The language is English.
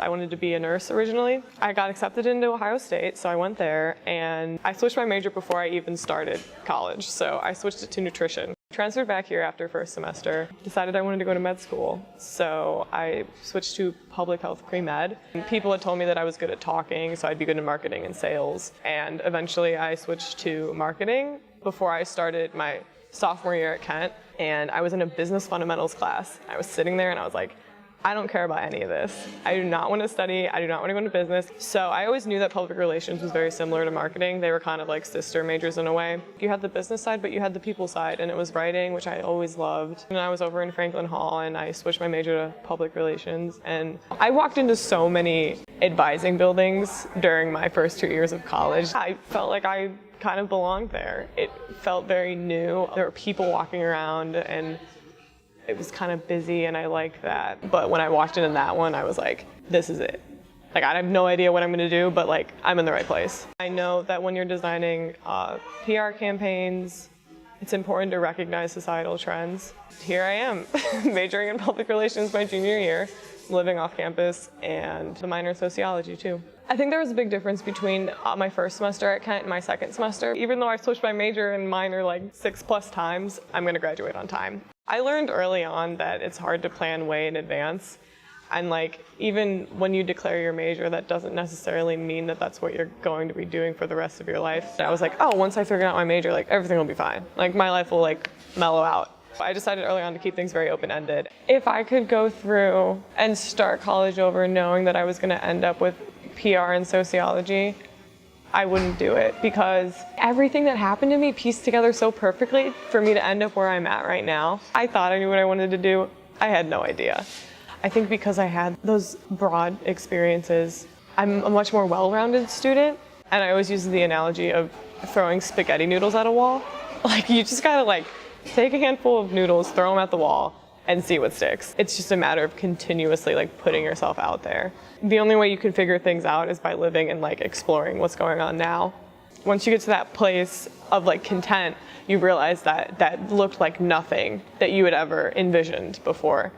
I wanted to be a nurse originally. I got accepted into Ohio State, so I went there, and I switched my major before I even started college, so I switched it to nutrition. Transferred back here after first semester, decided I wanted to go to med school, so I switched to public health pre-med. People had told me that I was good at talking, so I'd be good in marketing and sales, and eventually I switched to marketing before I started my sophomore year at Kent, and I was in a business fundamentals class. I was sitting there and I was like, I don't care about any of this. I do not want to study. I do not want to go into business. So I always knew that public relations was very similar to marketing. They were kind of like sister majors in a way. You had the business side, but you had the people side, and it was writing, which I always loved. And I was over in Franklin Hall, and I switched my major to public relations. And I walked into so many advising buildings during my first 2 years of college. I felt like I kind of belonged there. It felt very new. There were people walking around, and it was kind of busy, and I liked that. But when I walked in that one, I was like, this is it. Like, I have no idea what I'm gonna do, but like, I'm in the right place. I know that when you're designing PR campaigns, it's important to recognize societal trends. Here I am, majoring in public relations my junior year, living off campus, and the minor in sociology too. I think there was a big difference between my first semester at Kent and my second semester. Even though I switched my major and minor like 6+ times, I'm gonna graduate on time. I learned early on that it's hard to plan way in advance. And like, even when you declare your major, that doesn't necessarily mean that that's what you're going to be doing for the rest of your life. I was like, oh, once I figure out my major, like everything will be fine. Like my life will like mellow out. I decided early on to keep things very open-ended. If I could go through and start college over knowing that I was gonna end up with PR and sociology, I wouldn't do it, because everything that happened to me pieced together so perfectly for me to end up where I'm at right now. I thought I knew what I wanted to do. I had no idea. I think because I had those broad experiences, I'm a much more well-rounded student, and I always use the analogy of throwing spaghetti noodles at a wall. Like, you just gotta like take a handful of noodles, throw them at the wall, and see what sticks. It's just a matter of continuously like putting yourself out there. The only way you can figure things out is by living and like exploring what's going on now. Once you get to that place of like content, you realize that that looked like nothing that you had ever envisioned before.